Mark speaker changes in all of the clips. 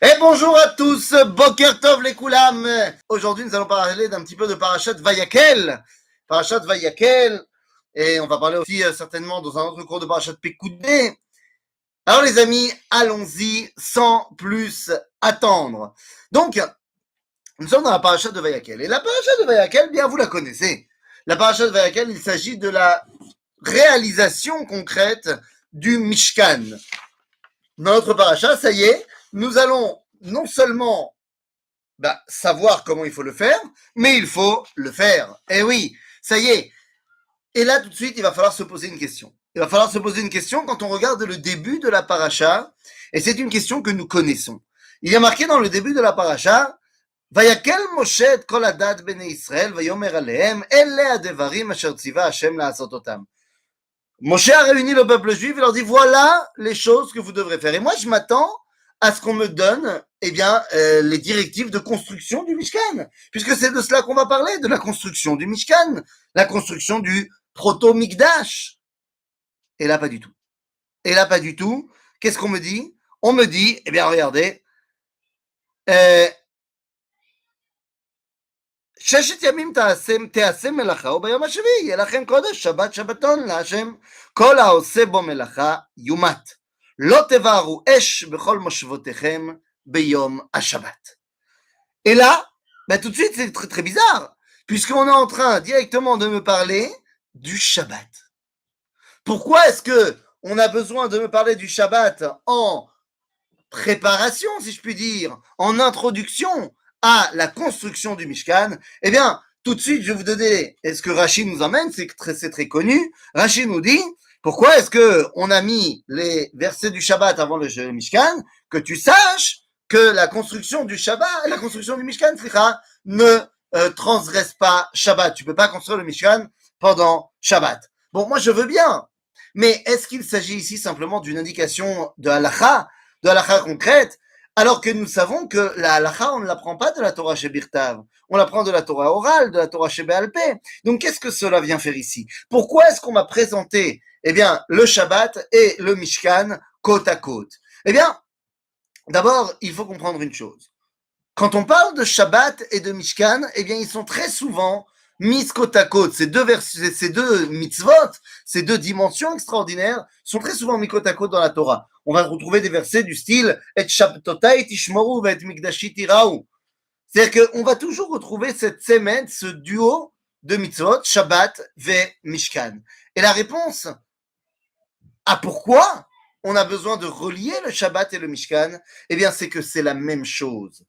Speaker 1: Et bonjour à tous, Boker Tov les Koulam. Aujourd'hui, nous allons parler d'un petit peu de Parashat Vayakel. Parashat Vayakel, et on va parler aussi certainement dans un autre cours de Parashat Pekoudé. Alors les amis, allons-y sans plus attendre. Donc, nous sommes dans la Parashat de Vayakel. Et la Parashat de Vayakel, bien vous la connaissez. La Parashat de Vayakel, il s'agit de la réalisation concrète du Mishkan. Dans notre Parashat, ça y est, nous allons non seulement savoir comment il faut le faire, mais il faut le faire. Eh oui, ça y est. Et là, tout de suite, il va falloir se poser une question. Il va falloir se poser une question quand on regarde le début de la paracha, et c'est une question que nous connaissons. Il y a marqué dans le début de la paracha, Vayakel Moshe et kol hadat bnei Israël, vayomer alehem, elle hadevarim asher tziva Hashem la'asot otam. Moshe a réuni le peuple juif et leur dit, voilà les choses que vous devrez faire. Et moi, je m'attends à ce qu'on me donne les directives de construction du Mishkan, puisque c'est de cela qu'on va parler, de la construction du Mishkan, la construction du proto-Mikdash. Et là, pas du tout. Et là, pas du tout. Qu'est-ce qu'on me dit? On me dit, regardez, ששת ימים תעשה מלאכה, וביום השביעי יהיה לכם קודש, שבת שבתון להשם. כל העושה בו מלאכה יומת. לא תבערו אש בכל מושבותיכם ביום השבת. Et là, tout de suite, c'est très, très bizarre, puisqu'on est en train directement de me parler du Shabbat. Pourquoi est-ce que on a besoin de me parler du Shabbat en préparation, si je puis dire, en introduction à la construction du Mishkan? Eh bien, tout de suite, je vais vous donner ce que Rachid nous emmène, c'est très connu. Rachid nous dit, pourquoi est-ce que on a mis les versets du Shabbat avant le Mishkan? Que tu saches que la construction du Shabbat, la construction du Mishkan, ne transgresse pas Shabbat. Tu peux pas construire le Mishkan pendant Shabbat. Bon, moi je veux bien, mais est-ce qu'il s'agit ici simplement d'une indication de halakha concrète, alors que nous savons que la halakha, on ne l'apprend pas de la Torah chez Birtav, on l'apprend de la Torah orale, de la Torah chez Be'al Peh. Donc qu'est-ce que cela vient faire ici? Pourquoi est-ce qu'on m'a présenté le Shabbat et le Mishkan côte à côte? D'abord, il faut comprendre une chose. Quand on parle de Shabbat et de Mishkan, ils sont très souvent mis côte à côte. Ces deux mitzvot, ces deux dimensions extraordinaires sont très souvent mis côte à côte dans la Torah. On va retrouver des versets du style Et Shabtotai tishmoru ve'et mikdashi tiraou. C'est-à-dire qu'on va toujours retrouver cette sémène, ce duo de mitzvot, Shabbat ve Mishkan. Et la réponse à pourquoi on a besoin de relier le Shabbat et le Mishkan, c'est que c'est la même chose.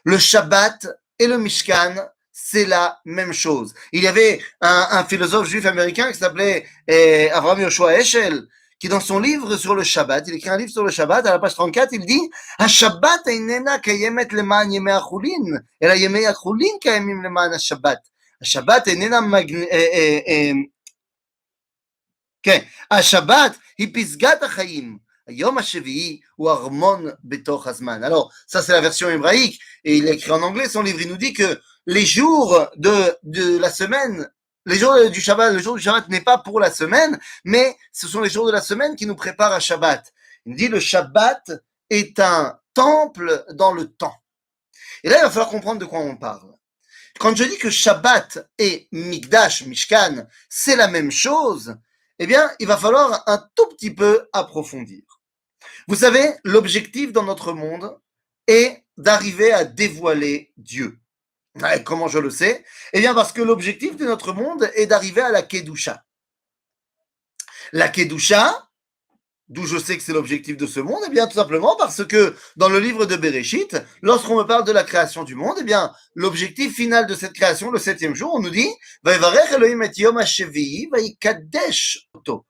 Speaker 1: Le Shabbat et le Mishkan, c'est la même chose. Il y avait un philosophe juif américain qui s'appelait Avraham Yoshua Heschel, qui dans son livre sur le Shabbat, il écrit un livre sur le Shabbat, à la page 34, il dit HaShabbat einena kayemet leman yemei achulin, ela yemei achulin kayemim leman HaShabbat. HaShabbat einena השבת היא פסגת החיים. היום השביעי הוא ארמון בתוך הזמן. Alors, ça c'est la version hébraïque, et il a écrit en anglais son livre. Il nous dit que les jours de la semaine, les jours du Shabbat, le jour du Shabbat n'est pas pour la semaine, mais ce sont les jours de la semaine qui nous préparent à Shabbat. Il nous dit le Shabbat est un temple dans le temps. Et là, il va falloir comprendre de quoi on parle. Quand je dis que Shabbat et Mikdash, Mishkan, c'est la même chose, il va falloir un tout petit peu approfondir. Vous savez, l'objectif dans notre monde est d'arriver à dévoiler Dieu. Comment je le sais? Parce que l'objectif de notre monde est d'arriver à la Kedusha. La Kedusha, d'où je sais que c'est l'objectif de ce monde, tout simplement parce que dans le livre de Bereshit, lorsqu'on me parle de la création du monde, l'objectif final de cette création, le 7e jour, on nous dit Vayevarech Elohim et Yom HaShevi'i vayikadesh oto.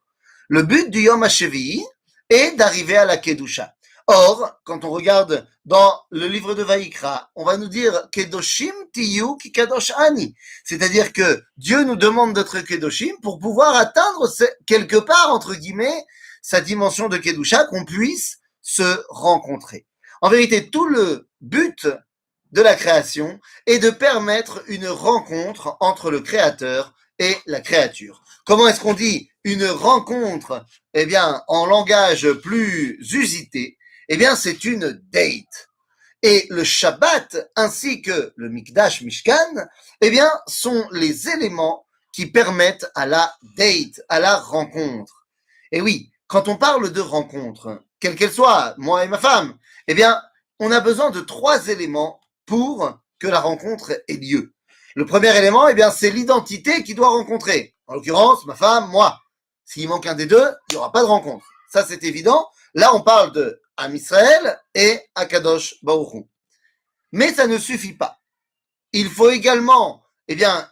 Speaker 1: Le but du Yom HaShevi'i est d'arriver à la Kedusha. Or, quand on regarde dans le livre de Vayikra, on va nous dire Kedoshim tiyu ki kadosh ani. C'est-à-dire que Dieu nous demande d'être Kedoshim pour pouvoir atteindre quelque part, entre guillemets, sa dimension de Kedusha, qu'on puisse se rencontrer. En vérité, tout le but de la création est de permettre une rencontre entre le créateur et la créature. Comment est-ce qu'on dit une rencontre? En langage plus usité, c'est une date. Et le Shabbat ainsi que le Mikdash Mishkan, eh bien, sont les éléments qui permettent à la date, à la rencontre. Et oui, quand on parle de rencontre, quelle qu'elle soit, moi et ma femme, eh bien, on a besoin de 3 éléments pour que la rencontre ait lieu. Le premier élément, eh bien, c'est l'identité qui doit rencontrer. En l'occurrence, ma femme, moi. S'il manque un des deux, il n'y aura pas de rencontre. Ça, c'est évident. Là, on parle de Am Israël et Akadosh Baruch Hu. Mais ça ne suffit pas. Il faut également, eh bien,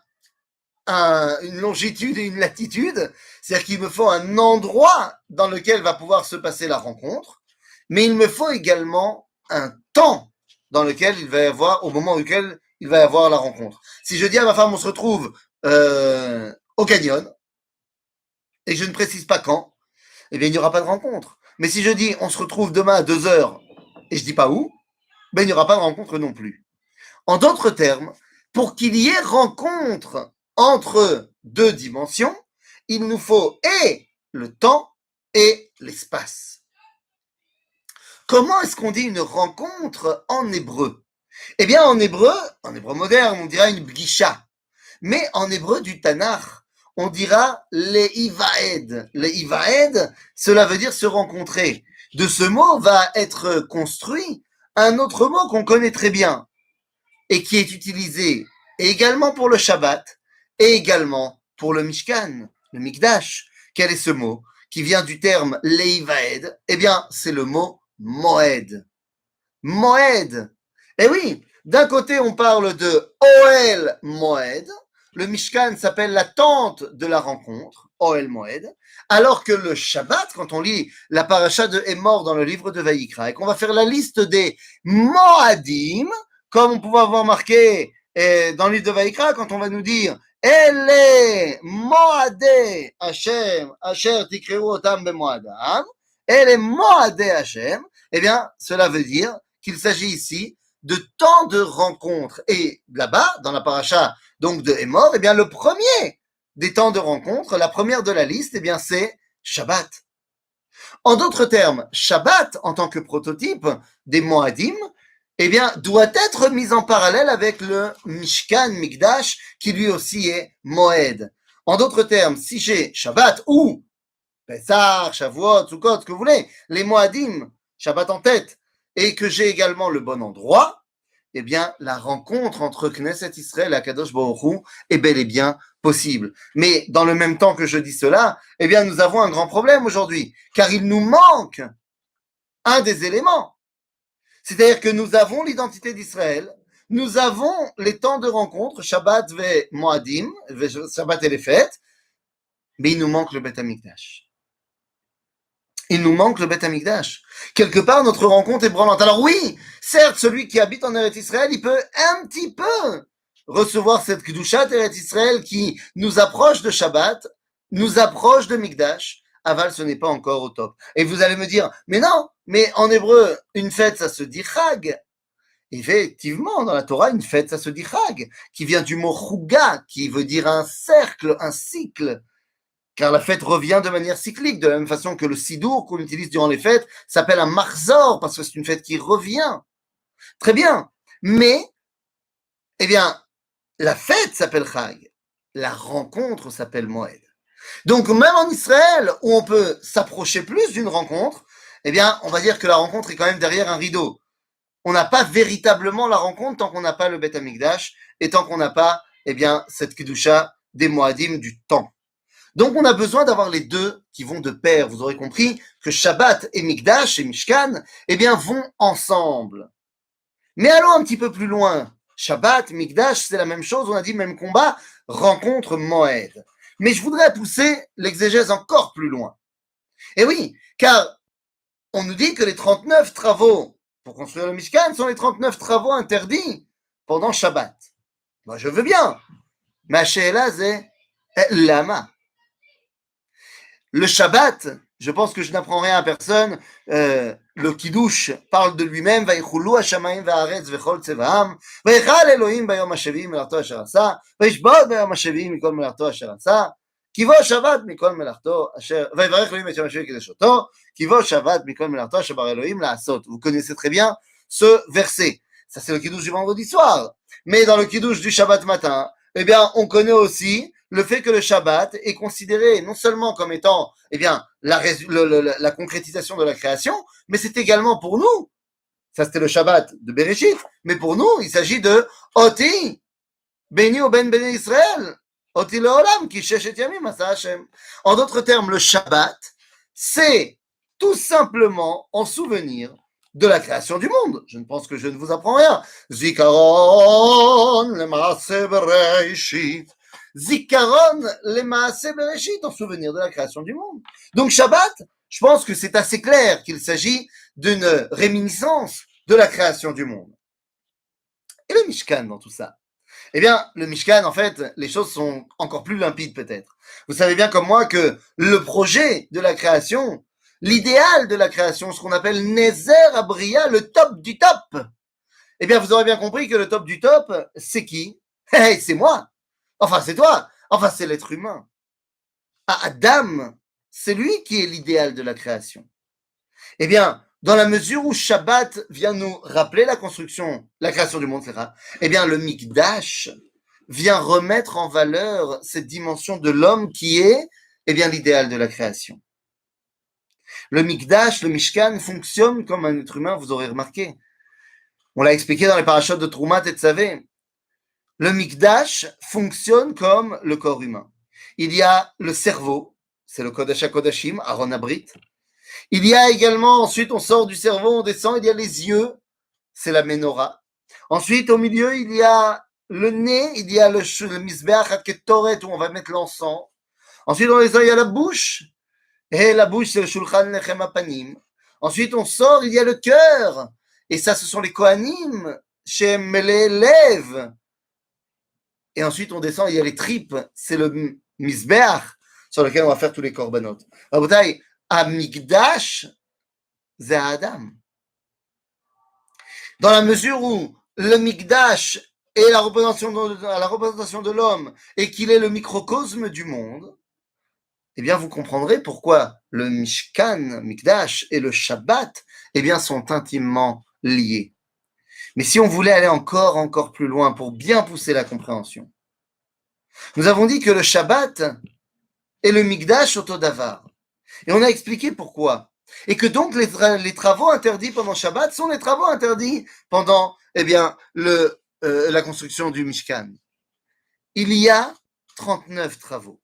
Speaker 1: une longitude et une latitude, c'est-à-dire qu'il me faut un endroit dans lequel va pouvoir se passer la rencontre, mais il me faut également un temps dans lequel il va y avoir, au moment auquel il va y avoir la rencontre. Si je dis à ma femme, on se retrouve au canyon, et que je ne précise pas quand, eh bien, il n'y aura pas de rencontre. Mais si je dis, on se retrouve demain à 2 heures, et je dis pas où, ben, il n'y aura pas de rencontre non plus. En d'autres termes, pour qu'il y ait rencontre entre 2 dimensions, il nous faut et le temps et l'espace. Comment est-ce qu'on dit une rencontre en hébreu? Eh bien, en hébreu moderne, on dira une bgisha. Mais en hébreu du Tanakh, on dira leivaed. Leivaed, cela veut dire se rencontrer. De ce mot va être construit un autre mot qu'on connaît très bien et qui est utilisé également pour le Shabbat et également pour le Mishkan, le Mikdash. Quel est ce mot qui vient du terme leivaed? Eh bien, c'est le mot moed. Moed. Eh oui, d'un côté, on parle de Oel Moed. Le Mishkan s'appelle la tente de la rencontre, Oel Moed. Alors que le Shabbat, quand on lit la paracha de Hémor dans le livre de Vaïkra, et qu'on va faire la liste des Moadim, comme on pouvait avoir marqué dans le livre de Vaïkra, quand on va nous dire Ele Moadé Hashem, Asher Tikreu Otam Bemoadam, Ele Moadé Hashem, eh bien, cela veut dire qu'il s'agit ici de temps de rencontres. Et là-bas, dans la paracha donc de Hémor, eh bien, le premier des temps de rencontres, la première de la liste, eh bien, c'est Shabbat. En d'autres termes, Shabbat, en tant que prototype des Moadim, eh bien, doit être mis en parallèle avec le Mishkan Mikdash, qui lui aussi est Moed. En d'autres termes, si j'ai Shabbat ou Pessah, Shavuot, Sukkot, ce que vous voulez, les Moadim, Shabbat en tête, et que j'ai également le bon endroit, eh bien, la rencontre entre Knesset Israël et Akadosh Baruch Hu est bel et bien possible. Mais dans le même temps que je dis cela, eh bien, nous avons un grand problème aujourd'hui, car il nous manque un des éléments. C'est-à-dire que nous avons l'identité d'Israël, nous avons les temps de rencontre, Shabbat ve Moadim, Shabbat et les fêtes, mais il nous manque le Beth Amikdash. Il nous manque le Beth Amikdash. Quelque part, notre rencontre est branlante. Alors oui, certes, celui qui habite en Eretz Israël, il peut un petit peu recevoir cette Kedushat Eretz Israël qui nous approche de Shabbat, nous approche de Mikdash. Aval, ce n'est pas encore au top. Et vous allez me dire, mais non, mais en hébreu, une fête, ça se dit Chag. Effectivement, dans la Torah, une fête, ça se dit Chag, qui vient du mot Chuga, qui veut dire un cercle, un cycle. Car la fête revient de manière cyclique, de la même façon que le sidour qu'on utilise durant les fêtes s'appelle un marzor, parce que c'est une fête qui revient. Très bien. Mais, eh bien, la fête s'appelle Chag. La rencontre s'appelle Moed. Donc, même en Israël, où on peut s'approcher plus d'une rencontre, eh bien, on va dire que la rencontre est quand même derrière un rideau. On n'a pas véritablement la rencontre tant qu'on n'a pas le Beth Amikdash et tant qu'on n'a pas, eh bien, cette Kedusha des Moadim du temps. Donc, on a besoin d'avoir les deux qui vont de pair. Vous aurez compris que Shabbat et Mikdash et Mishkan, eh bien, vont ensemble. Mais allons un petit peu plus loin. Shabbat, Mikdash, c'est la même chose. On a dit même combat, rencontre Moed. Mais je voudrais pousser l'exégèse encore plus loin. Et oui, car on nous dit que les 39 travaux pour construire le Mishkan sont les 39 travaux interdits pendant Shabbat. Moi, je veux bien. Mais Sheela, c'est Lama. Le Shabbat, je pense que je n'apprends rien à personne. Le Kiddush parle de lui-même. Vayichulu hashamayim va'aretz v'chol tzevaam. Vayichal Elohim bayom hashavim melarto asher asa. Vayishbot bayom hashavim mikol melarto asher asa. Kivo Shabbat mikol melarto asher. Vayivarech Elohim et yom hashavim kedushoto. Kivo Shabbat mikol melarto asher bar Elohim la'asot. Vous connaissez très bien ce verset. Ça, c'est le kiddush du vendredi soir. Mais dans le kiddush du Shabbat matin, eh bien, on connaît aussi le fait que le Shabbat est considéré non seulement comme étant, eh bien, la concrétisation de la création, mais c'est également pour nous. Ça, c'était le Shabbat de Bereshit. Mais pour nous, il s'agit de Oti, Beni ou Ben Beni Israël. Oti leolam, ki sheshet yamim asa Hashem. En d'autres termes, le Shabbat, c'est tout simplement en souvenir de la création du monde. Je ne pense que je ne vous apprends rien. Zikaron lemaase bereshit. Zikaron lemaase bereshit, en souvenir de la création du monde. Donc Shabbat, je pense que c'est assez clair qu'il s'agit d'une réminiscence de la création du monde. Et le Mishkan dans tout ça? Eh bien, le Mishkan, en fait, les choses sont encore plus limpides peut-être. Vous savez bien comme moi que le projet de la création, l'idéal de la création, ce qu'on appelle Nézer Abriya, le top du top, eh bien, vous aurez bien compris que le top du top, c'est qui? Hey, c'est moi. Enfin, c'est toi. Enfin, c'est l'être humain. Ah, Adam, c'est lui qui est l'idéal de la création. Eh bien, dans la mesure où Shabbat vient nous rappeler la création du monde, eh bien, le Mikdash vient remettre en valeur cette dimension de l'homme qui est, eh bien, l'idéal de la création. Le Mikdash, le Mishkan, fonctionne comme un être humain, vous aurez remarqué. On l'a expliqué dans les parachutes de Troumat et Tzavé. Le Mikdash fonctionne comme le corps humain. Il y a le cerveau, c'est le Kodesh HaKodashim, Aaron Abrit. Il y a également, ensuite on sort du cerveau, on descend, il y a les yeux, c'est la menorah. Ensuite, au milieu, il y a le nez, il y a le Mizbeach HaKetoret où on va mettre l'encens. Ensuite, on descend, il y a la bouche. Et la bouche, c'est le Shulchan Lechem HaPanim. Ensuite, on sort, il y a le cœur. Et ça, ce sont les Kohanim, Shem Lev. Et ensuite, on descend, il y a les tripes, c'est le Mizbeach sur lequel on va faire tous les korbanot. Rabotai, Amigdash, c'est Adam. Dans la mesure où le Mikdash est la représentation de l'homme et qu'il est le microcosme du monde, eh bien, vous comprendrez pourquoi le Mishkan, Mikdash et le Shabbat, eh bien, sont intimement liés. Mais si on voulait aller encore plus loin pour bien pousser la compréhension, nous avons dit que le Shabbat et le Mikdash sont au davar. Et on a expliqué pourquoi. Et que donc les travaux interdits pendant Shabbat sont les travaux interdits pendant, eh bien, la construction du Mishkan. Il y a 39 travaux.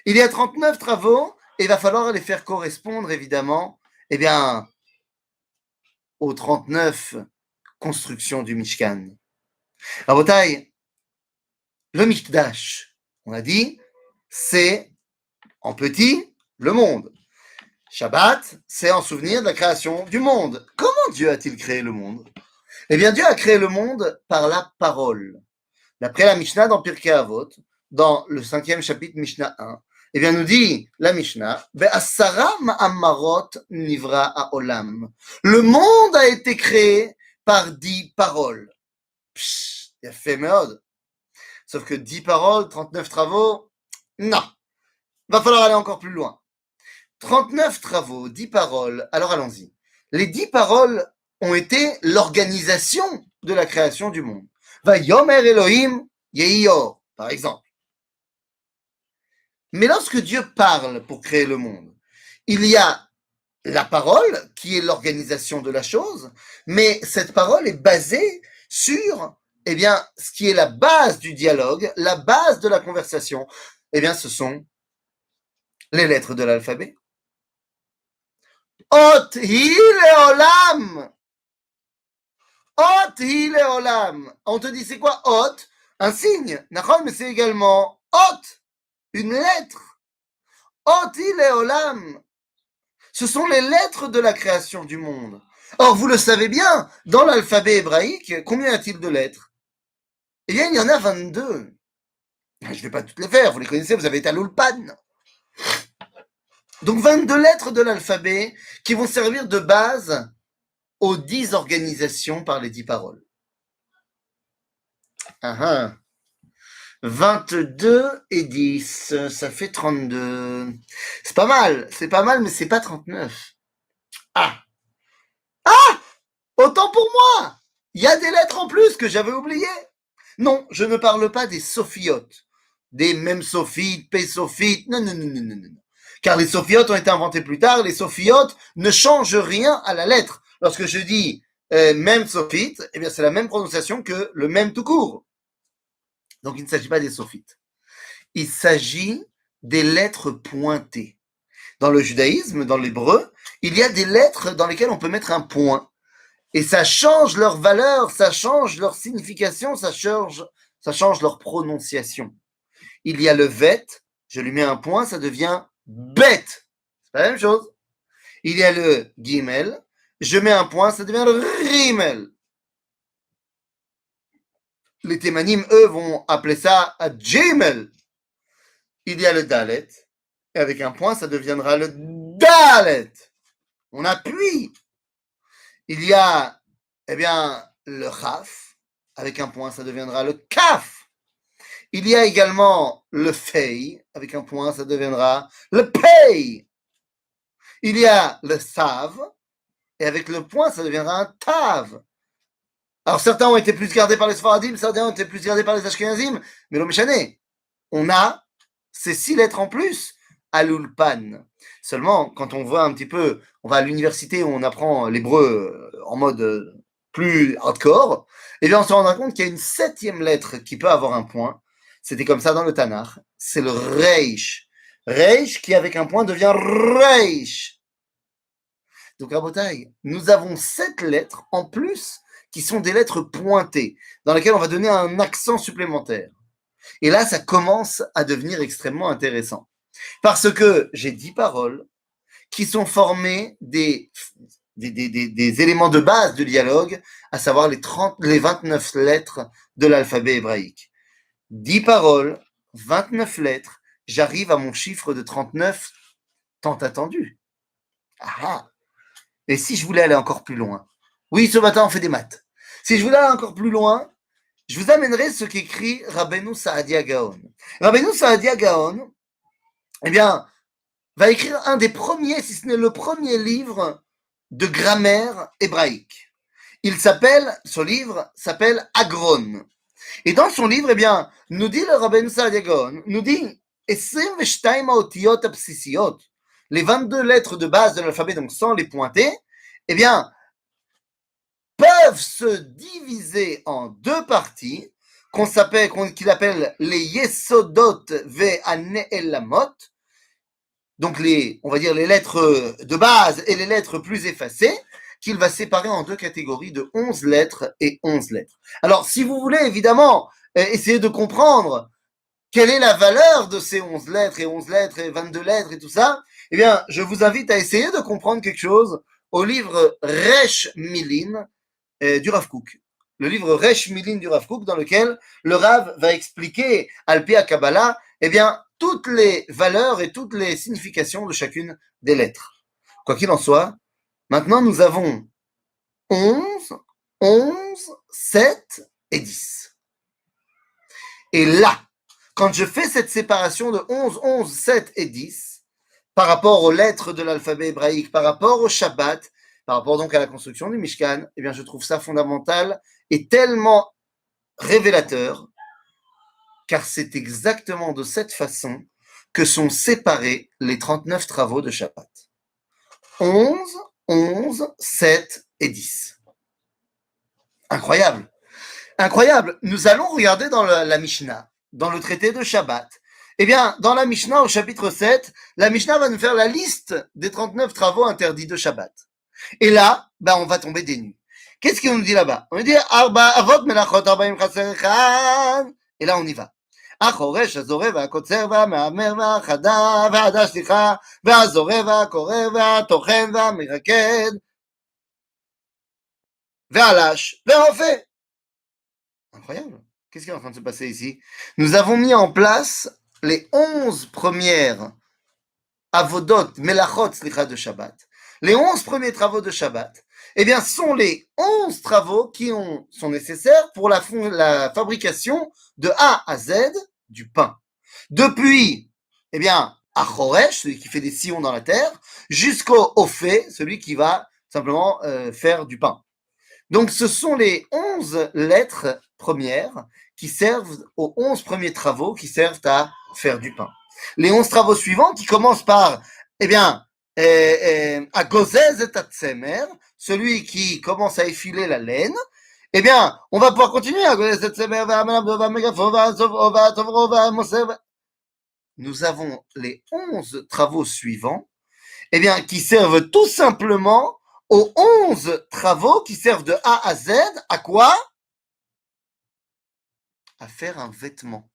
Speaker 1: Il y a 39 travaux et il va falloir les faire correspondre, évidemment, eh bien, aux 39 constructions du Mishkan. Rabotai, le Mikdash, on a dit, c'est, en petit, le monde. Shabbat, c'est en souvenir de la création du monde. Comment Dieu a-t-il créé le monde? Eh bien, Dieu a créé le monde par la parole. D'après la Mishnah dans Pirkei Avot, dans le 5e chapitre Mishnah 1, eh bien, nous dit la Mishnah, Be'asara ma'amarot nivra ha'olam. Le monde a été créé par 10 paroles. Psh, il a fait méode. Sauf que 10 paroles, 39 travaux, non. Va falloir aller encore plus loin. 39 travaux, 10 paroles. Alors allons-y. Les 10 paroles ont été l'organisation de la création du monde. Vayomer Elohim Yehiyor, par exemple. Mais lorsque Dieu parle pour créer le monde, il y a la parole qui est l'organisation de la chose, mais cette parole est basée sur, eh bien, ce qui est la base du dialogue, la base de la conversation. Eh bien, ce sont les lettres de l'alphabet. Ot hi leolam. Ot hi leolam. On te dit c'est quoi ot? Un signe. Nachon, mais c'est également ot, une lettre. Ot hi leolam. Ce sont les lettres de la création du monde. Or, vous le savez bien, dans l'alphabet hébraïque, combien y a-t-il de lettres? Eh bien, il y en a 22. Je ne vais pas toutes les faire, vous les connaissez, vous avez été à l'Ulpan. Donc 22 lettres de l'alphabet qui vont servir de base aux 10 organisations par les 10 paroles. 22 et 10, ça fait 32. C'est pas mal, mais c'est pas 39. Ah! Autant pour moi. Il y a des lettres en plus que j'avais oubliées. Non, je ne parle pas des sophiotes, des mêmes sophites, p-sophites, non, non, non, non, non, non. Car les sophiotes ont été inventés plus tard, les sophiotes ne changent rien à la lettre. Lorsque je dis même sophite, eh bien c'est la même prononciation que le même tout court. Donc il ne s'agit pas des sophites. Il s'agit des lettres pointées. Dans le judaïsme, dans l'hébreu, il y a des lettres dans lesquelles on peut mettre un point. Et ça change leur valeur, ça change leur signification, ça change leur prononciation. Il y a le vet, je lui mets un point, ça devient bête. C'est pas la même chose. Il y a le gimel, je mets un point, ça devient le rimel. Les témanim, eux, vont appeler ça à gimel. Il y a le dalet, et avec un point, ça deviendra le dalet. On appuie. Il y a, eh bien, le chaf, avec un point, ça deviendra le kaf. Il y a également le fei, avec un point, ça deviendra le pei. Il y a le sav, et avec le point, ça deviendra un tav. Alors certains ont été plus gardés par les Sfaradim, certains ont été plus gardés par les Ashkenazim, mais le Méchané, on a ces 6 lettres en plus à l'ulpan. Seulement, quand on voit un petit peu, on va à l'université où on apprend l'hébreu en mode plus hardcore, eh bien on se rend compte qu'il y a une 7e lettre qui peut avoir un point. C'était comme ça dans le Tanakh. C'est le Reish. Reish qui avec un point devient Reish. Donc Rabotai, nous avons 7 lettres en plus qui sont des lettres pointées, dans lesquelles on va donner un accent supplémentaire. Et là, ça commence à devenir extrêmement intéressant. Parce que j'ai 10 paroles qui sont formées des éléments de base du dialogue, à savoir les 29 lettres de l'alphabet hébraïque. 10 paroles, 29 lettres, j'arrive à mon chiffre de 39 tant attendu. Ah. Et si je voulais aller encore plus loin? Oui, ce matin, on fait des maths. Si je voulais aller encore plus loin, je vous amènerai ce qu'écrit Rabbeinu Saadia Gaon. Rabbeinu Saadia Gaon, eh bien, va écrire un des premiers, si ce n'est le premier livre de grammaire hébraïque. Ce livre s'appelle Agron. Et dans son livre, eh bien, nous dit le Rabbeinu Saadia Gaon, nous dit 22 האותיות הבסיסיות, les 22 lettres de base de l'alphabet, donc sans les pointer, eh bien, peuvent se diviser en 2 parties qu'il appelle les Yesodot ve'ane'elamot, donc on va dire les lettres de base et les lettres plus effacées, qu'il va séparer en 2 catégories de 11 lettres et 11 lettres. Alors, si vous voulez évidemment essayer de comprendre quelle est la valeur de ces 11 lettres et 22 lettres et tout ça, eh bien, je vous invite à essayer de comprendre quelque chose au livre Resh Milin du Rav Kook. Le livre Resh Milin du Rav Kook, dans lequel le Rav va expliquer, Al-Pi Kabbalah, eh bien, toutes les valeurs et toutes les significations de chacune des lettres. Quoi qu'il en soit, maintenant nous avons 11, 7 et 10. Et là, quand je fais cette séparation de 11, 7 et 10, par rapport aux lettres de l'alphabet hébraïque, par rapport au Shabbat, par rapport donc à la construction du Mishkan, eh bien je trouve ça fondamental et tellement révélateur, car c'est exactement de cette façon que sont séparés les 39 travaux de Shabbat. 11, 7 et 10. Incroyable. Incroyable. Nous allons regarder dans la Mishnah, dans le traité de Shabbat. Eh bien, dans la Mishnah, au chapitre 7, la Mishnah va nous faire la liste des 39 travaux interdits de Shabbat. Et là, on va tomber des nues. Qu'est-ce qu'on nous dit là-bas? On nous dit Arba avot melachot arba'im chaser echad. Et là, on y va. החורש, הזורע והקוצר והמהמר והחדה והעדה שליחה והזורע והקורא והטוחן והמרקד והלש והרופא. Incroyable. Qu'est-ce qui est en train de se passer ici? Nous avons mis en place les 11 premières avodot, melachot, slicha de Shabbat. Les 11 premiers travaux de Shabbat, eh bien, sont les 11 travaux qui sont nécessaires pour la fabrication de A à Z du pain. Depuis, eh bien, Achoresh, celui qui fait des sillons dans la terre, jusqu'au Ophé, celui qui va simplement faire du pain. Donc, ce sont les 11 lettres premières qui servent aux 11 premiers travaux qui servent à faire du pain. Les 11 travaux suivants qui commencent par, eh bien, à gozez et atsemer, celui qui commence à effiler la laine, eh bien, on va pouvoir continuer à gozez et atsemer, nous avons les 11 travaux suivants, eh bien, qui servent tout simplement aux 11 travaux qui servent de A à Z, à quoi? À faire un vêtement.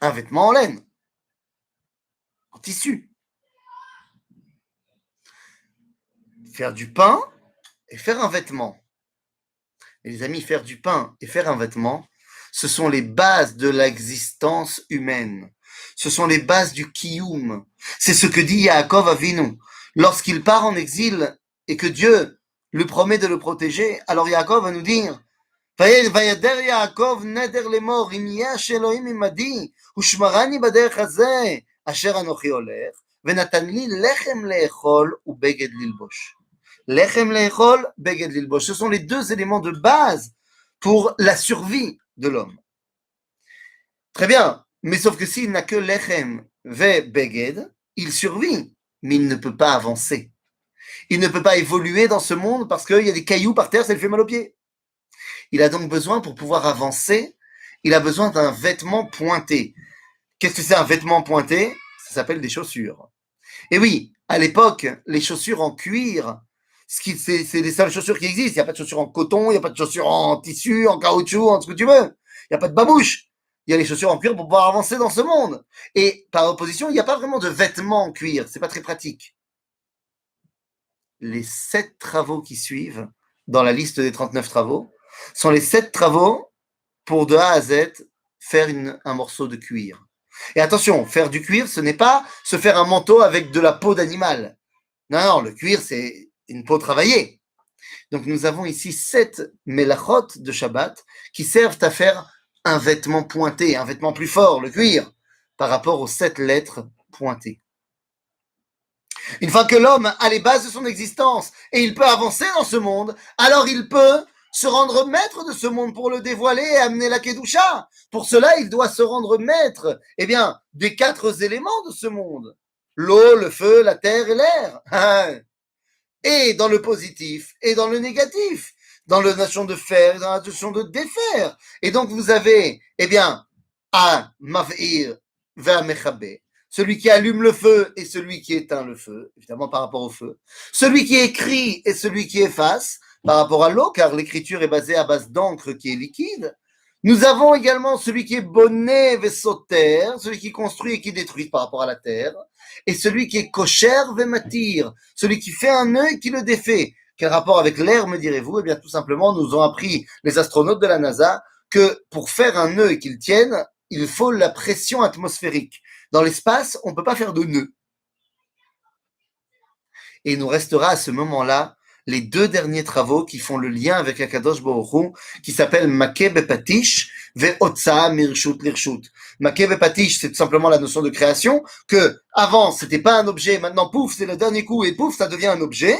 Speaker 1: Un vêtement en laine, en tissu. Faire du pain et faire un vêtement. Et les amis, faire du pain et faire un vêtement, ce sont les bases de l'existence humaine. Ce sont les bases du kiyum. C'est ce que dit Yaakov Avinu. Lorsqu'il part en exil et que Dieu lui promet de le protéger, alors Yaakov va nous dire וידר יעקב נדר לאמור אם יש אלוהים עמדי ושמרני בדרך הזה אשר אנוכי הולך ונתן לי לחם לאכול ובגד ללבוש. לחם לאכול, בגד ללבוש. Ce sont les deux éléments de base pour la survie de l'homme. Très bien, mais sauf que s'il n'a que lechem ve beged, il survit, mais il ne peut pas avancer. Il ne peut pas évoluer dans ce monde parce qu'il y a des cailloux par terre, ça lui fait mal aux pieds. Il a donc besoin, pour pouvoir avancer, il a besoin d'un vêtement pointé. Qu'est-ce que c'est un vêtement pointé? Ça s'appelle des chaussures. Et oui, à l'époque, les chaussures en cuir, c'est les seules chaussures qui existent. Il n'y a pas de chaussures en coton, il n'y a pas de chaussures en tissu, en caoutchouc, en ce que tu veux. Il n'y a pas de babouche. Il y a les chaussures en cuir pour pouvoir avancer dans ce monde. Et par opposition, il n'y a pas vraiment de vêtements en cuir. C'est pas très pratique. Les 7 travaux qui suivent, dans la liste des 39 travaux, sont les 7 travaux pour de A à Z faire un morceau de cuir. Et attention, faire du cuir, ce n'est pas se faire un manteau avec de la peau d'animal. Non, non, le cuir, c'est une peau travaillée. Donc nous avons ici 7 melachot de Shabbat qui servent à faire un vêtement pointé, un vêtement plus fort, le cuir, par rapport aux 7 lettres pointées. Une fois que l'homme a les bases de son existence et il peut avancer dans ce monde, alors il peut se rendre maître de ce monde pour le dévoiler et amener la Kedusha. Pour cela, il doit se rendre maître, eh bien, des 4 éléments de ce monde. L'eau, le feu, la terre et l'air. Et dans le positif et dans le négatif. Dans la notion de faire et dans la notion de défaire. Et donc, vous avez, eh bien, à mav'ir ve'a mechabe, celui qui allume le feu et celui qui éteint le feu, évidemment par rapport au feu. Celui qui écrit et celui qui efface, par rapport à l'eau, car l'écriture est basée à base d'encre qui est liquide. Nous avons également celui qui est bonnet vesoter, celui qui construit et qui détruit par rapport à la terre, et celui qui est kosher vematir, celui qui fait un nœud et qui le défait. Quel rapport avec l'air, me direz-vous? Eh bien, tout simplement, nous ont appris les astronautes de la NASA que pour faire un nœud et qu'il tienne, il faut la pression atmosphérique. Dans l'espace, on ne peut pas faire de nœud. Et il nous restera à ce moment-là les 2 derniers travaux qui font le lien avec Akadosh Baruch Hu, qui s'appellent Makeh Bepatish ve Otsa Mirshut Lirshut. Makeh Bepatish, c'est tout simplement la notion de création, que avant, c'était pas un objet, maintenant, pouf, c'est le dernier coup, et pouf, ça devient un objet.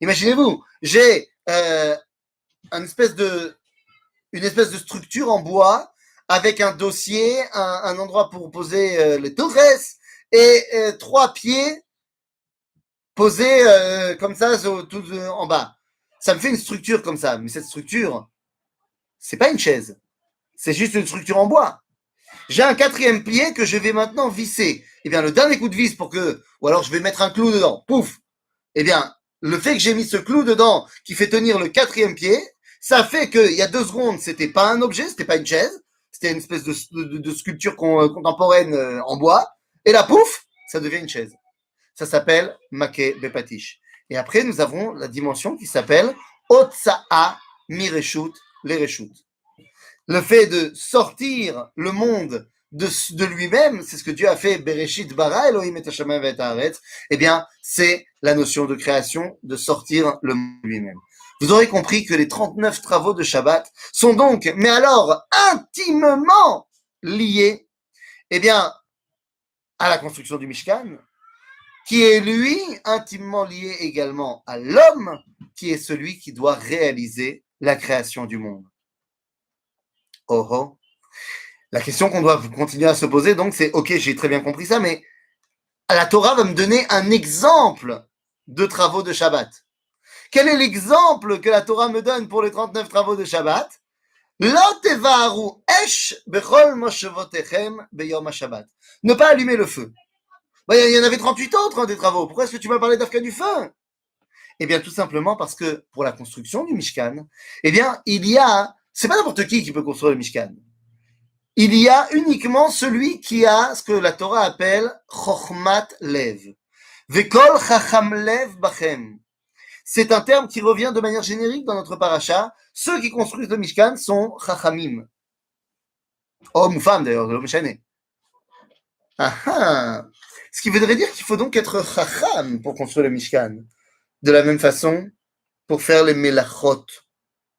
Speaker 1: Imaginez-vous, j'ai une espèce de structure en bois, avec un dossier, un endroit pour poser les torres, et 3 pieds posé comme ça tout en bas. Ça me fait une structure comme ça, mais cette structure, c'est pas une chaise, c'est juste une structure en bois. J'ai un 4e pied que je vais maintenant visser. Eh bien, le dernier coup de vis pour que, ou alors je vais mettre un clou dedans, pouf. Eh bien, le fait que j'ai mis ce clou dedans qui fait tenir le 4e pied, ça fait qu'il y a 2 secondes, c'était pas un objet, c'était pas une chaise, c'était une espèce de sculpture contemporaine en bois, et là, pouf, ça devient une chaise. Ça s'appelle Makeh Bepatish. Et après, nous avons la dimension qui s'appelle Otsa'a Mireshut Lereshut. Le fait de sortir le monde de lui-même, c'est ce que Dieu a fait, Bereshit bara Elohim et Hashamayim et Haaretz, eh bien, c'est la notion de création, de sortir le monde de lui-même. Vous aurez compris que les 39 travaux de Shabbat sont donc, mais alors, intimement liés, eh bien, à la construction du Mishkan, qui est lui intimement lié également à l'homme, qui est celui qui doit réaliser la création du monde. Oh oh. La question qu'on doit continuer à se poser, donc, c'est, ok, j'ai très bien compris ça, mais la Torah va me donner un exemple de travaux de Shabbat. Quel est l'exemple que la Torah me donne pour les 39 travaux de Shabbat? Lo tevaru esh bechol moshevotechem beyom HaShabbat. Ne pas allumer le feu. Il y en avait 38 autres des travaux. Pourquoi est-ce que tu m'as parlé d'Afka du feu? Eh bien, tout simplement parce que pour la construction du Mishkan, eh bien, c'est pas n'importe qui peut construire le Mishkan. Il y a uniquement celui qui a ce que la Torah appelle Chochmat Lev. Vekol Chacham Lev Bachem. C'est un terme qui revient de manière générique dans notre paracha. Ceux qui construisent le Mishkan sont Chachamim. Hommes ou femmes d'ailleurs, le Mishane. Ah ah. Ce qui voudrait dire qu'il faut donc être Chacham pour construire le Mishkan. De la même façon, pour faire les Melachot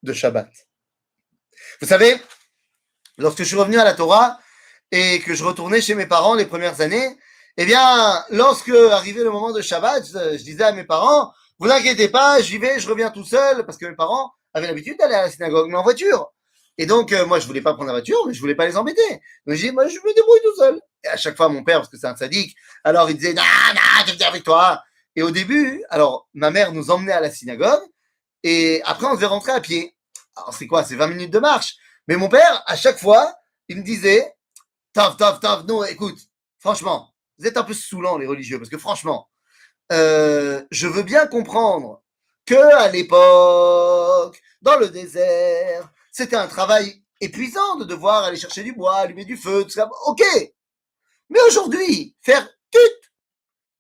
Speaker 1: de Shabbat. Vous savez, lorsque je suis revenu à la Torah et que je retournais chez mes parents les premières années, eh bien, lorsque arrivait le moment de Shabbat, je disais à mes parents, vous inquiétez pas, j'y vais, je reviens tout seul, parce que mes parents avaient l'habitude d'aller à la synagogue, mais en voiture. Et donc, moi, je voulais pas prendre la voiture, mais je voulais pas les embêter. Donc, j'ai dit, moi, je me débrouille tout seul. Et à chaque fois, mon père, parce que c'est un sadique, alors il disait, non, non, je viens avec toi. Et au début, alors, ma mère nous emmenait à la synagogue, et après, on devait rentrer à pied. Alors, c'est quoi? C'est 20 minutes de marche. Mais mon père, à chaque fois, il me disait, Tov, non, écoute, franchement, vous êtes un peu saoulants, les religieux, parce que franchement, je veux bien comprendre que à l'époque, dans le désert, c'était un travail épuisant de devoir aller chercher du bois, allumer du feu, tout ça. Ok. Mais aujourd'hui, faire tut,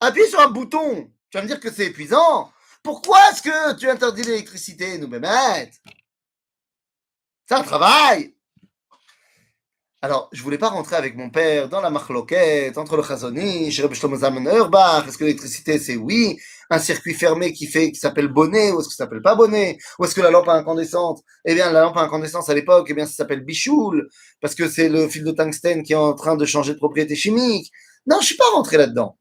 Speaker 1: appuyer sur un bouton, tu vas me dire que c'est épuisant. Pourquoi est-ce que tu interdis l'électricité, nous bémettes? C'est un travail. Alors, je voulais pas rentrer avec mon père dans la marloquette entre le Chazon Ish, Rebbe Shlomo Zalman Auerbach. Est-ce que l'électricité, c'est oui, un circuit fermé qui s'appelle bonnet, ou est-ce que ça s'appelle pas bonnet, ou est-ce que la lampe à incandescence, eh bien, la lampe à incandescence à l'époque, eh bien, ça s'appelle bichoul, parce que c'est le fil de tungstène qui est en train de changer de propriété chimique. Non, je suis pas rentré là-dedans.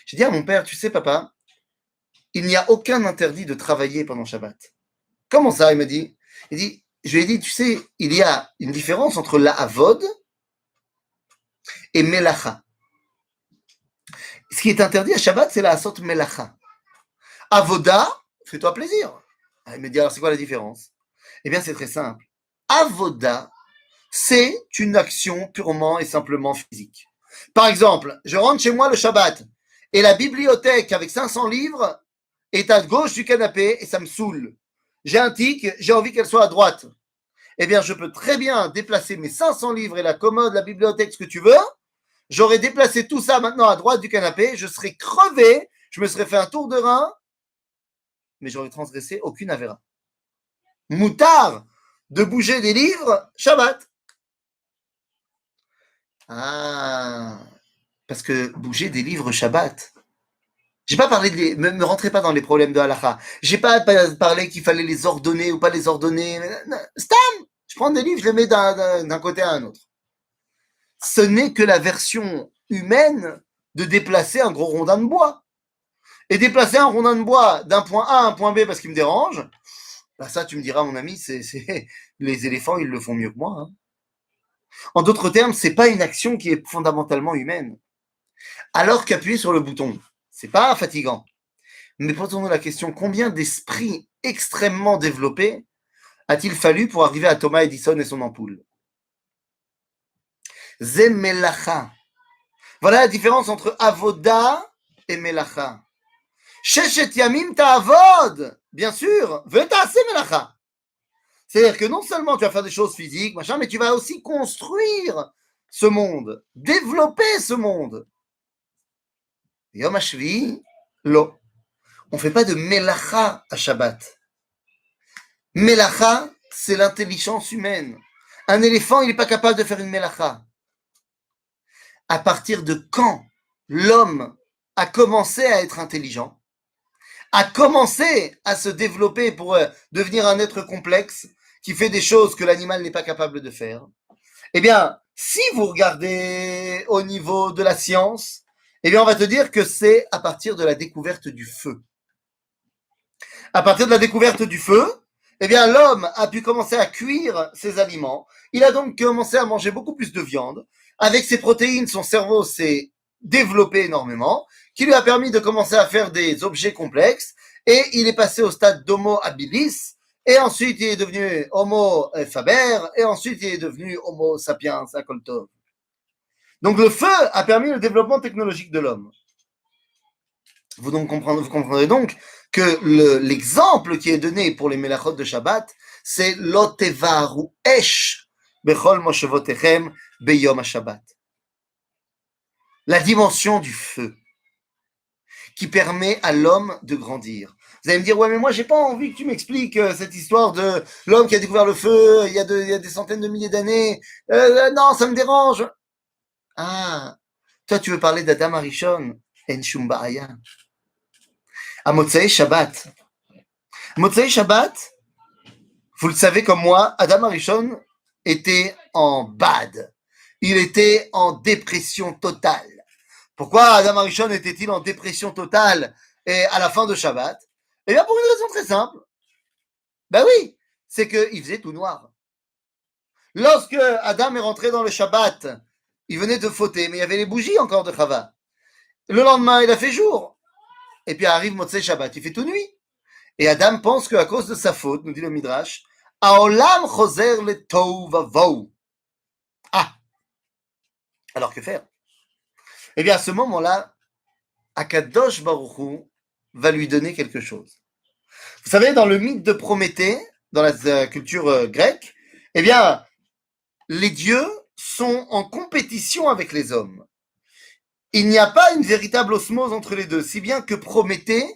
Speaker 1: J'ai dit à mon père, tu sais, papa, il n'y a aucun interdit de travailler pendant Shabbat. Comment ça? Il me dit. Il dit, je lui ai dit, tu sais, il y a une différence entre la avod et melacha. Ce qui est interdit à Shabbat, c'est la asot melacha. Avoda, fais-toi plaisir. Il me dit, alors c'est quoi la différence? Eh bien, c'est très simple. Avoda, c'est une action purement et simplement physique. Par exemple, je rentre chez moi le Shabbat et la bibliothèque avec 500 livres est à gauche du canapé et ça me saoule. J'ai un tic, j'ai envie qu'elle soit à droite. Eh bien, je peux très bien déplacer mes 500 livres et la commode, la bibliothèque, ce que tu veux. J'aurais déplacé tout ça maintenant à droite du canapé, je serais crevé, je me serais fait un tour de rein, mais j'aurais transgressé aucune avéra. Moutard de bouger des livres, Shabbat. Ah, parce que bouger des livres Shabbat. J'ai pas parlé me rentrez pas dans les problèmes de halakha. J'ai pas parlé qu'il fallait les ordonner ou pas les ordonner. Stam, je prends des livres, je les mets d'un côté à un autre. Ce n'est que la version humaine de déplacer un gros rondin de bois. Et déplacer un rondin de bois d'un point A à un point B parce qu'il me dérange, bah ça, tu me diras, mon ami, les éléphants, ils le font mieux que moi. Hein. En d'autres termes, c'est pas une action qui est fondamentalement humaine. Alors qu'appuyer sur le bouton, c'est pas fatigant. Mais posons-nous la question, combien d'esprits extrêmement développés a-t-il fallu pour arriver à Thomas Edison et son ampoule? Zé melacha. Voilà la différence entre avoda et melacha. Sheshet yamim ta'avod, bien sûr, ve'ta'aseh melacha. C'est-à-dire que non seulement tu vas faire des choses physiques, machin, mais tu vas aussi construire ce monde, développer ce monde. Yom HaShvi'i, lo. On ne fait pas de melacha à Shabbat. Melacha, c'est l'intelligence humaine. Un éléphant, il n'est pas capable de faire une melacha. À partir de quand l'homme a commencé à être intelligent, a commencé à se développer pour devenir un être complexe qui fait des choses que l'animal n'est pas capable de faire? Eh bien, si vous regardez au niveau de la science, Eh bien, on va te dire que c'est à partir de la découverte du feu. À partir de la découverte du feu, eh bien, l'homme a pu commencer à cuire ses aliments. Il a donc commencé à manger beaucoup plus de viande. Avec ses protéines, son cerveau s'est développé énormément, qui lui a permis de commencer à faire des objets complexes. Et il est passé au stade d'Homo habilis. Et ensuite, il est devenu Homo faber. Et ensuite, il est devenu Homo sapiens acoltov. Donc, le feu a permis le développement technologique de l'homme. Vous comprendrez donc que l'exemple qui est donné pour les melachot de Shabbat, c'est Lotevaru Esh Bechol Moshevotechem Beyom HaShabbat. La dimension du feu qui permet à l'homme de grandir. Vous allez me dire, ouais, mais moi, j'ai pas envie que tu m'expliques cette histoire de l'homme qui a découvert le feu il y a des centaines de milliers d'années. Non, ça me dérange. Ah, toi, tu veux parler d'Adam Arishon, En Shum Ba'aya. À Motsei Shabbat. Motsei Shabbat, vous le savez comme moi, Adam Arishon était en bad. Il était en dépression totale. Pourquoi Adam Arishon était-il en dépression totale et à la fin de Shabbat? Eh bien, pour une raison très simple. Ben oui, c'est qu'il faisait tout noir. Lorsque Adam est rentré dans le Shabbat, il venait de fauter, mais il y avait les bougies encore de Chava. Le lendemain, il a fait jour. Et puis arrive Motsei Shabbat, il fait tout nuit. Et Adam pense qu'à cause de sa faute, nous dit le Midrash, Aolam choser le tohu vavou. Ah, alors que faire? Eh bien, à ce moment-là, Akadosh Baruch Hu va lui donner quelque chose. Vous savez, dans le mythe de Prométhée, dans la culture grecque, eh bien, les dieux sont en compétition avec les hommes. Il n'y a pas une véritable osmose entre les deux, si bien que Prométhée,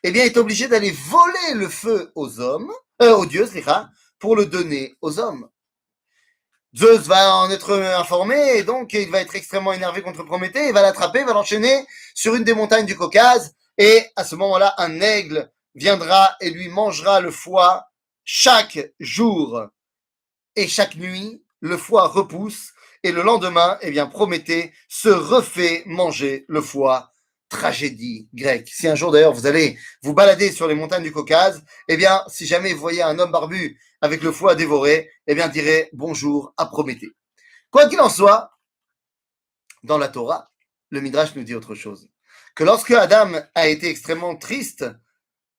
Speaker 1: eh bien, est obligé d'aller voler le feu aux dieux, pour le donner aux hommes. Zeus va en être informé et donc il va être extrêmement énervé contre Prométhée, il va l'attraper, va l'enchaîner sur une des montagnes du Caucase et à ce moment-là, un aigle viendra et lui mangera le foie chaque jour et chaque nuit, le foie repousse et le lendemain, eh bien, Prométhée se refait manger le foie. Tragédie grecque. Si un jour d'ailleurs vous allez vous balader sur les montagnes du Caucase, eh bien, si jamais vous voyez un homme barbu avec le foie dévoré, eh bien, direz bonjour à Prométhée. Quoi qu'il en soit, dans la Torah, le Midrash nous dit autre chose. Que lorsque Adam a été extrêmement triste,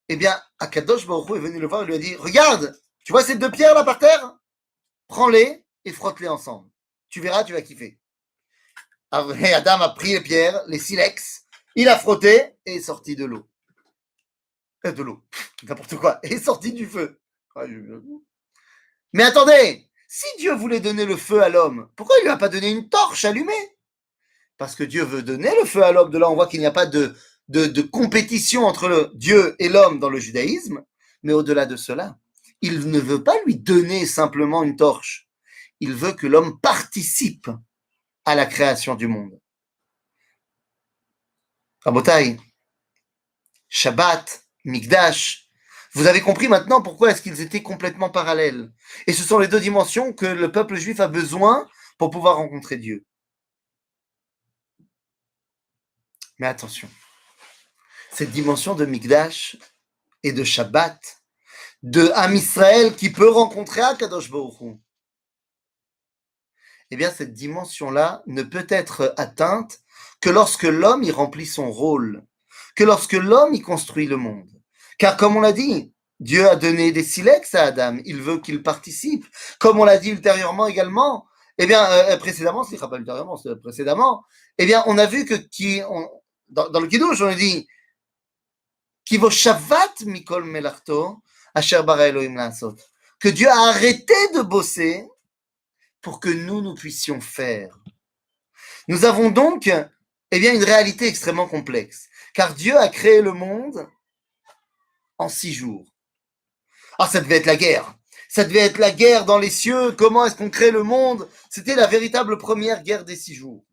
Speaker 1: eh bien, Akadosh Baruch Hu est venu le voir et lui a dit, regarde, tu vois ces deux pierres là par terre? Prends-les et frotte-les ensemble. Tu verras, tu vas kiffer. Après, Adam a pris les pierres, les silex, il a frotté et est sorti de l'eau. De l'eau, n'importe quoi, et est sorti du feu. Mais attendez, si Dieu voulait donner le feu à l'homme, pourquoi il lui a pas donné une torche allumée? Parce que Dieu veut donner le feu à l'homme. De là, on voit qu'il n'y a pas de compétition entre le Dieu et l'homme dans le judaïsme. Mais au-delà de cela, il ne veut pas lui donner simplement une torche. Il veut que l'homme participe à la création du monde. Rabotai, Shabbat, Mikdash, vous avez compris maintenant pourquoi est-ce qu'ils étaient complètement parallèles. Et ce sont les deux dimensions que le peuple juif a besoin pour pouvoir rencontrer Dieu. Mais attention, cette dimension de Mikdash et de Shabbat, de Am Israël qui peut rencontrer Akadosh Baruch Hu, eh bien cette dimension-là ne peut être atteinte que lorsque l'homme y remplit son rôle, que lorsque l'homme y construit le monde. Car comme on l'a dit, Dieu a donné des silex à Adam, il veut qu'il participe. Comme on l'a dit ultérieurement également, eh bien précédemment, eh bien on a vu que dans le Kiddush, on a dit mikol melachto asher bara Elohim la'asot, que Dieu a arrêté de bosser pour que nous puissions faire. Nous avons donc eh bien, une réalité extrêmement complexe, car Dieu a créé le monde en 6 jours. Ah, ça devait être la guerre. Ça devait être la guerre dans les cieux. Comment est-ce qu'on crée le monde? C'était la véritable première guerre des 6 jours.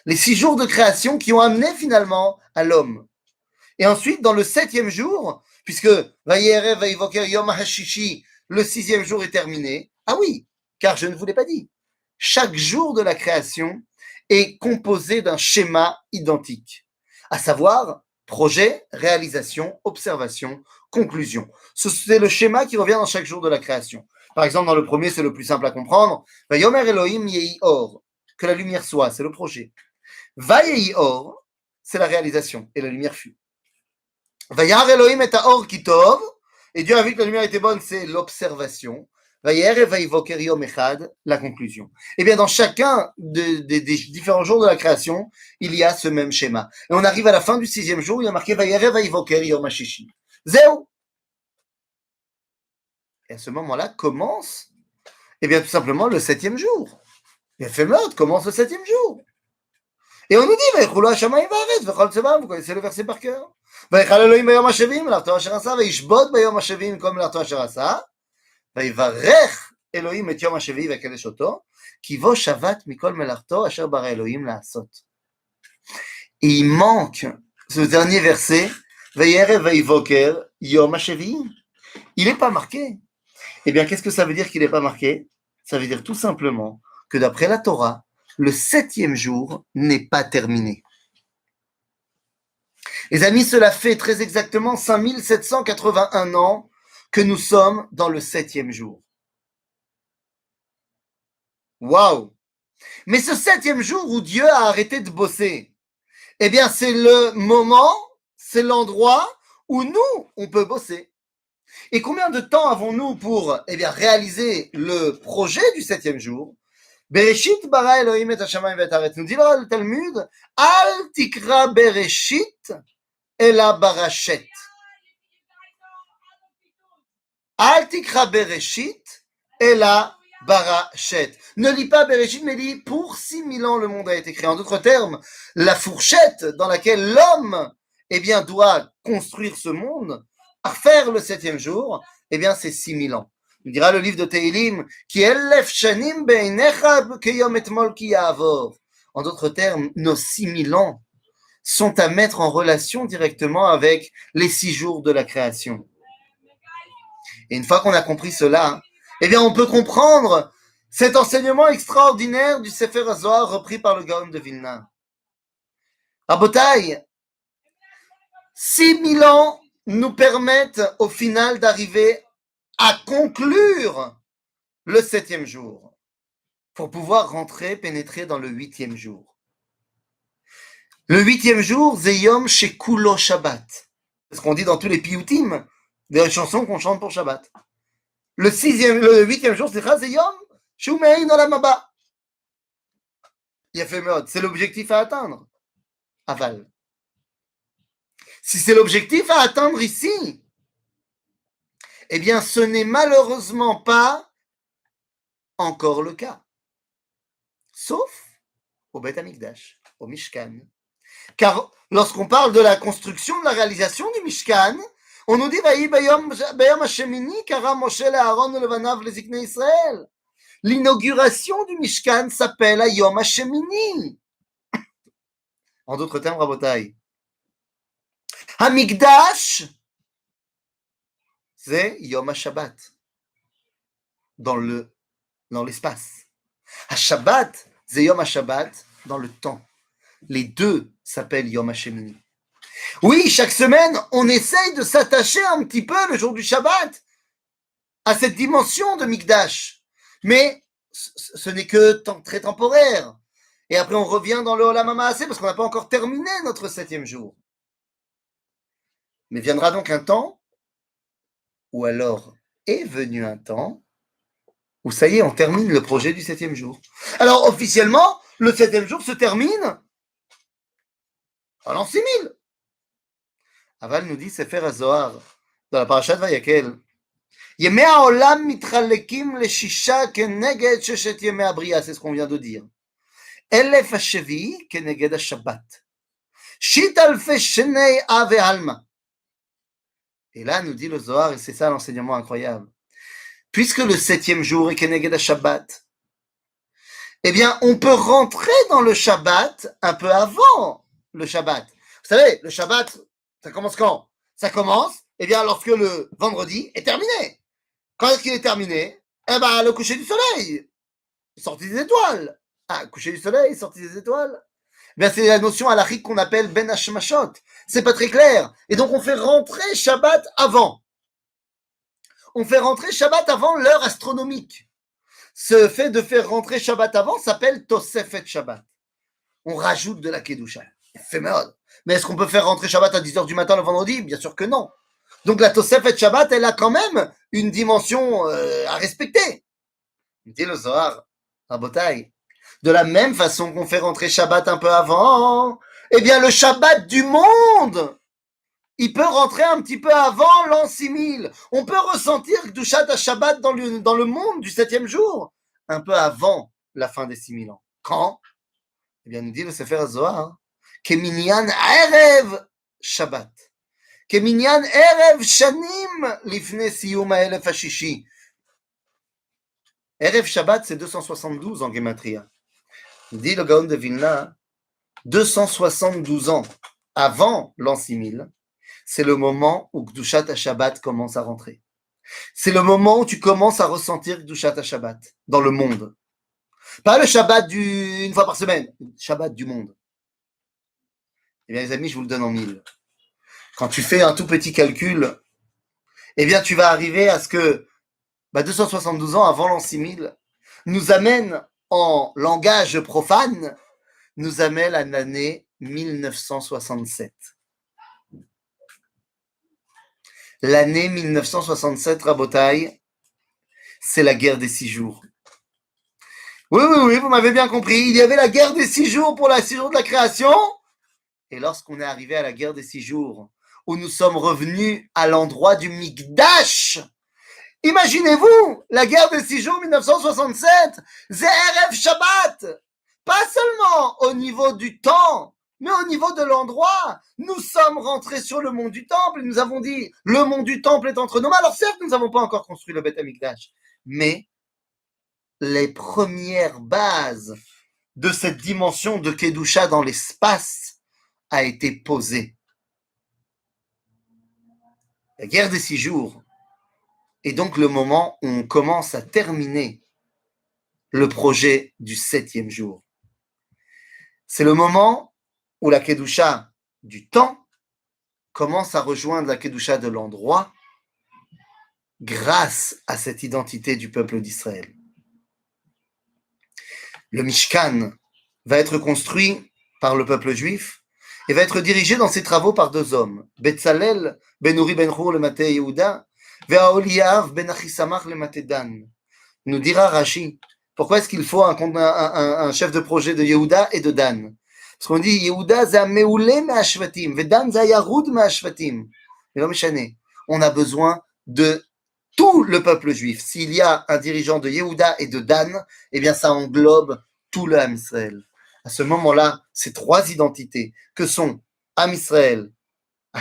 Speaker 1: Les 6 jours de création qui ont amené finalement à l'homme. Et ensuite, dans le 7e jour, puisque Vayerev Vayivoker Yom HaShishi, le 6e jour est terminé. Ah oui, car je ne vous l'ai pas dit. Chaque jour de la création est composé d'un schéma identique, à savoir projet, réalisation, observation, conclusion. C'est le schéma qui revient dans chaque jour de la création. Par exemple, dans le premier, c'est le plus simple à comprendre. Vayomer Elohim yehi or, que la lumière soit, c'est le projet. Vayehi or, c'est la réalisation, et la lumière fut. Vayar Elohim et or kitov, et Dieu a vu que la lumière était bonne, c'est l'observation. Vayer et vayivoker yom echad, la conclusion. Eh bien, dans chacun des différents jours de la création, il y a ce même schéma. Et on arrive à la fin du 6e jour, il y a marqué Vayer et vayivoker yom hashishi. Zéou. Et à ce moment-là commence, eh bien, tout simplement le 7e jour. Et Ephémère commence le 7e jour. Et on nous dit, Vayichulu hashamayim va'aretz v'chol tzevaim, vous connaissez le verset par cœur. Vayichal Elohim bayom hashavim, l'arto asher asa, vayishbot bayom hashavim, comme l'arto asher asa. ויברך אלוהים את יום השביעי ויקדש אותו, כי בו שבת מכל מלאכתו אשר ברא אלוהים לעשות. Et il manque ce dernier verset, וירא ויבוקר יום השביעי. Il n'est pas marqué. Eh bien, qu'est-ce que ça veut dire qu'il n'est pas marqué? Ça veut dire tout simplement que d'après la Torah, le 7e jour n'est pas terminé. Les amis, cela fait très exactement 5781 ans que nous sommes dans le 7e jour. Waouh! Mais ce 7e jour où Dieu a arrêté de bosser, eh bien, c'est le moment, c'est l'endroit où nous, on peut bosser. Et combien de temps avons-nous pour, eh bien, réaliser le projet du 7e jour? Bereshit bara Elohim et hashamayim ve'et haaretz. Nous dit le Talmud, Al tikra Bereshit ela barashet. Al tikra Bereshit ela barashet. Ne lis pas Bereshit, mais lis pour 6000 ans le monde a été créé. En d'autres termes, la fourchette dans laquelle l'homme, eh bien, doit construire ce monde, à faire le 7e jour, eh bien, c'est 6000 ans. Il dira le livre de Tehilim, qui elef shanim beinecha keyom etmol ki ya'avor. En d'autres termes, nos 6000 ans sont à mettre en relation directement avec les 6 jours de la création. Et une fois qu'on a compris cela, eh bien, on peut comprendre cet enseignement extraordinaire du Sefer HaZohar repris par le Gaon de Vilna. Rabotai, 6000 ans nous permettent au final d'arriver à conclure le 7e jour pour pouvoir rentrer, pénétrer dans le 8e jour. Le 8e jour, Zeyom Shekulo Shabbat. C'est ce qu'on dit dans tous les piyutim, des chansons qu'on chante pour Shabbat. Le 8e jour, c'est Zeyom Shumein Olam Haba. Yafemod, c'est l'objectif à atteindre. Aval. Si c'est l'objectif à atteindre ici, eh bien, ce n'est malheureusement pas encore le cas. Sauf au Beth Amikdash, au Mishkan. Car lorsqu'on parle de la construction, de la réalisation du Mishkan, on nous dit Vayi bayom hashemini kara Moshe le'Aaron ulevanav leziknei Israël. L'inauguration du Mishkan s'appelle Yom Hashemini. En d'autres termes, Rabotai, Hamikdash, c'est Yom HaShabbat, dans l'espace. HaShabbat, c'est Yom HaShabbat, dans le temps. Les deux s'appellent Yom Hashemini. Oui, chaque semaine, on essaye de s'attacher un petit peu le jour du Shabbat à cette dimension de Mikdash. Mais ce n'est que très temporaire. Et après, on revient dans le Olam HaMaaseh parce qu'on n'a pas encore terminé notre 7e jour. Mais viendra donc un temps, ou alors est venu un temps, où ça y est, on termine le projet du 7e jour. Alors, officiellement, le 7e jour se termine en l'an 6000. Aval nous dit Sefer HaZohar, dans la parashat Vayakel, Yemei ha'olam mitchalekim leshisha keneged sheshet yemei ha'briya, c'est ce qu'on vient de dire. Elef hashvi'i keneged ha'shabbat. Shit alfei shenei ave alma. Et là, nous dit le Zohar, et c'est ça l'enseignement incroyable. Puisque le 7e jour est Keneged Shabbat, eh bien, on peut rentrer dans le Shabbat un peu avant le Shabbat. Vous savez, le Shabbat, ça commence quand? Ça commence, eh bien, lorsque le vendredi est terminé. Quand est-ce qu'il est terminé? Eh bien, le coucher du soleil, sortie des étoiles. Ah, coucher du soleil, sortie des étoiles. Eh bien, c'est la notion halachique qu'on appelle ben hashmashot. C'est pas très clair. Et donc, on fait rentrer Shabbat avant. On fait rentrer Shabbat avant l'heure astronomique. Ce fait de faire rentrer Shabbat avant s'appelle Tosefet Shabbat. On rajoute de la Kedusha. Éphémère. Mais est-ce qu'on peut faire rentrer Shabbat à 10h du matin le vendredi? Bien sûr que non. Donc la Tosefet Shabbat, elle a quand même une dimension à respecter. Dit le Zohar, Rabotai. De la même façon qu'on fait rentrer Shabbat un peu avant, eh bien le Shabbat du monde, il peut rentrer un petit peu avant l'an 6000. On peut ressentir Kedushat Shabbat dans le monde du 7e jour, un peu avant la fin des 6000 ans. Quand? Eh bien, nous dit le Sefer Zohar, Keminyan Erev Shabbat. Keminyan Erev Shanim Lifne Siyum Ha'elef Hashishi. Erev Shabbat, c'est 272 en Gematria. Dit le Gaon de Vilna, 272 ans avant l'an 6000, c'est le moment où Kedushat Shabbat commence à rentrer. C'est le moment où tu commences à ressentir Kedushat Shabbat dans le monde. Pas le Shabbat une fois par semaine, le Shabbat du monde. Eh bien, les amis, je vous le donne en 1000. Quand tu fais un tout petit calcul, eh bien, tu vas arriver à ce que 272 ans avant l'an 6000 nous amène en langage profane, nous amène à l'année 1967. L'année 1967, Rabotai, c'est la guerre des 6 jours. Oui, vous m'avez bien compris. Il y avait la guerre des 6 jours pour la 6 jours de la création. Et lorsqu'on est arrivé à la guerre des 6 jours, où nous sommes revenus à l'endroit du Mikdash, imaginez-vous, la guerre des 6 jours 1967, Ze'erev Shabbat, pas seulement au niveau du temps, mais au niveau de l'endroit. Nous sommes rentrés sur le mont du Temple et nous avons dit, le mont du Temple est entre nos mains. Alors certes, nous n'avons pas encore construit le Beth Amikdash, mais les premières bases de cette dimension de Kedusha dans l'espace a été posée. La guerre des 6 jours est donc le moment où on commence à terminer le projet du 7e jour. C'est le moment où la Kedusha du temps commence à rejoindre la Kedusha de l'endroit grâce à cette identité du peuple d'Israël. Le Mishkan va être construit par le peuple juif et va être dirigé dans ses travaux par 2 hommes, Betzalel ben Uri ben Hur le Maté Yehuda, et Aholiav ben Achisamach le Maté Dan. Nous dira Rashi, pourquoi est-ce qu'il faut un chef de projet de Yehuda et de Dan? Parce qu'on dit Yehuda c'est un meoulé me'ashvatim, et Dan c'est un yaroud me'ashvatim. Mais non, méchané. On a besoin de tout le peuple juif. S'il y a un dirigeant de Yehuda et de Dan, eh bien ça englobe tout le Ham Israël. À ce moment-là, ces 3 identités que sont Ham Israël,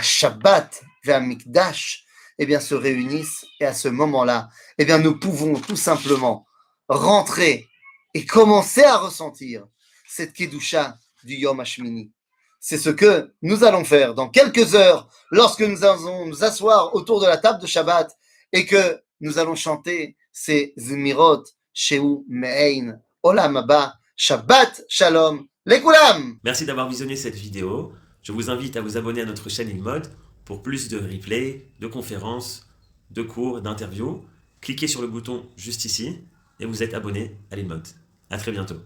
Speaker 1: Shabbat et Mikdash, eh bien se réunissent et à ce moment-là, eh bien nous pouvons tout simplement rentrer et commencer à ressentir cette Kedusha du Yom HaShmini. C'est ce que nous allons faire dans quelques heures lorsque nous allons nous asseoir autour de la table de Shabbat et que nous allons chanter ces Zmirot, Sheu Me'ein, Olam Haba, Shabbat Shalom, Lekulam.
Speaker 2: Merci d'avoir visionné cette vidéo. Je vous invite à vous abonner à notre chaîne InMode pour plus de replays, de conférences, de cours, d'interviews. Cliquez sur le bouton juste ici et vous êtes abonné à l'InMode. À très bientôt.